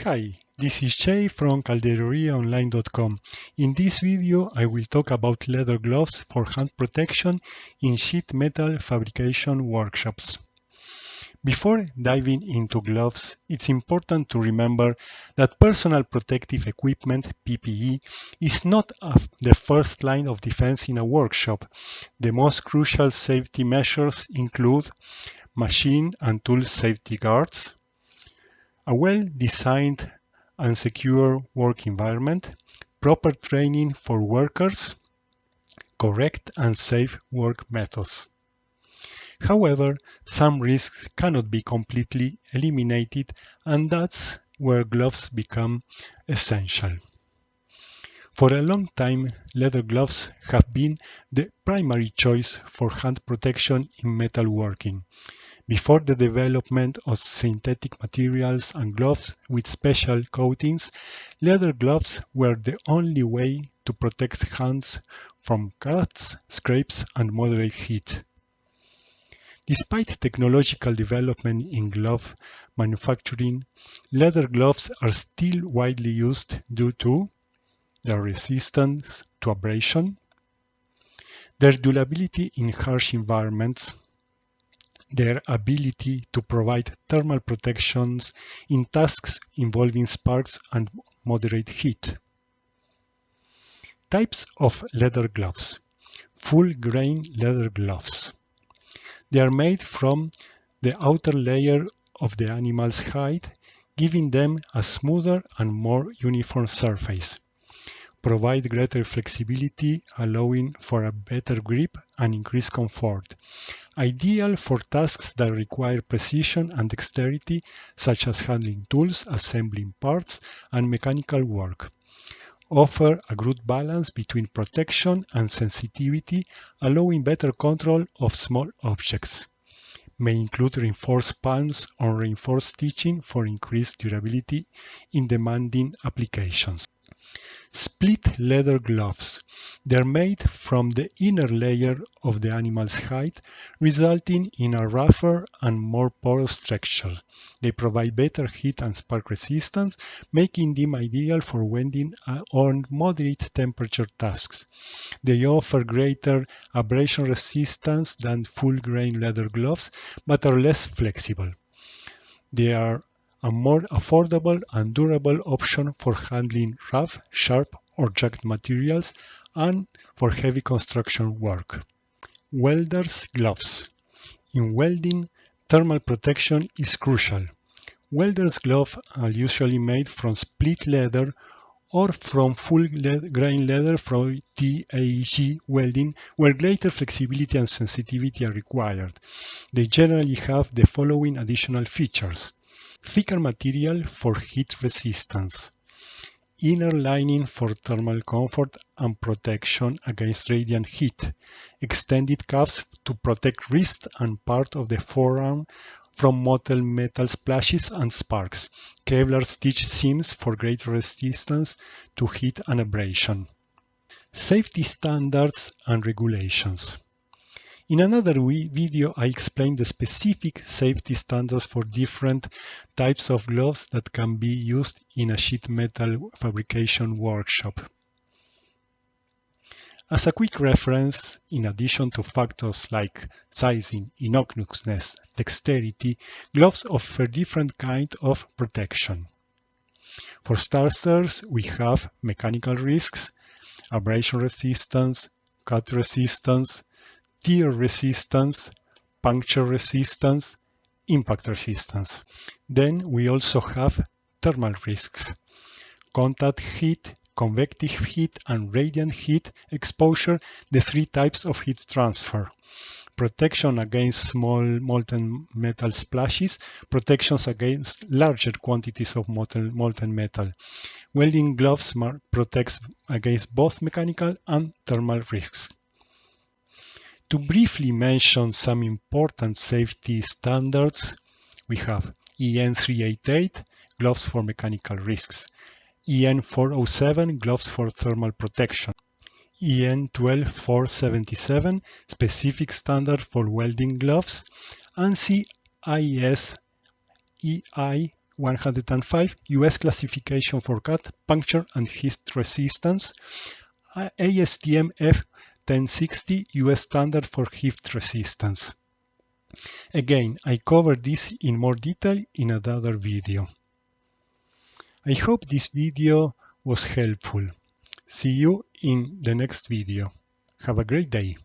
Hi, this is Jay from caldereriaonline.com. In this video, I will talk about leather gloves for hand protection in sheet metal fabrication workshops. Before diving into gloves, it's important to remember that personal protective equipment, PPE, is not the first line of defense in a workshop. The most crucial safety measures include machine and tool safety guards, a well-designed and secure work environment, proper training for workers, correct and safe work methods. However, some risks cannot be completely eliminated, and that's where gloves become essential. For a long time, leather gloves have been the primary choice for hand protection in metalworking. Before the development of synthetic materials and gloves with special coatings, leather gloves were the only way to protect hands from cuts, scrapes, and moderate heat. Despite technological development in glove manufacturing, leather gloves are still widely used due to their resistance to abrasion, their durability in harsh environments, their ability to provide thermal protections in tasks involving sparks and moderate heat. Types of leather gloves. Full grain leather gloves. They are made from the outer layer of the animal's hide, giving them a smoother and more uniform surface. Provide greater flexibility, allowing for a better grip and increased comfort. Ideal for tasks that require precision and dexterity, such as handling tools, assembling parts, and mechanical work. Offer a good balance between protection and sensitivity, allowing better control of small objects. May include reinforced palms or reinforced stitching for increased durability in demanding applications. Split leather gloves. They are made from the inner layer of the animal's hide, resulting in a rougher and more porous texture. They provide better heat and spark resistance, making them ideal for welding on moderate temperature tasks. They offer greater abrasion resistance than full-grain leather gloves, but are less flexible. They are a more affordable and durable option for handling rough, sharp, or jagged materials and for heavy construction work. Welder's gloves. In welding, thermal protection is crucial. Welder's gloves are usually made from split leather or from full-grain leather from TAG welding, where greater flexibility and sensitivity are required. They generally have the following additional features. Thicker material for heat resistance. Inner lining for thermal comfort and protection against radiant heat. Extended cuffs to protect wrist and part of the forearm from molten metal splashes and sparks. Kevlar stitch seams for greater resistance to heat and abrasion. Safety standards and regulations. In another video, I explained the specific safety standards for different types of gloves that can be used in a sheet metal fabrication workshop. As a quick reference, in addition to factors like sizing, innocuousness, dexterity, gloves offer different kinds of protection. For starters, we have mechanical risks, abrasion resistance, cut resistance, tear resistance, puncture resistance, impact resistance. Then we also have thermal risks, contact heat, convective heat, and radiant heat exposure, the three types of heat transfer. Protection against small molten metal splashes, protections against larger quantities of molten metal. Welding gloves protects against both mechanical and thermal risks. To briefly mention some important safety standards, we have EN 388, gloves for mechanical risks, EN 407, gloves for thermal protection, EN 12477, specific standard for welding gloves, and CIS EI 105 US classification for cut, puncture and heat resistance, ASTM F1060 US standard for heat resistance. Again, I cover this in more detail in another video. I hope this video was helpful. See you in the next video. Have a great day.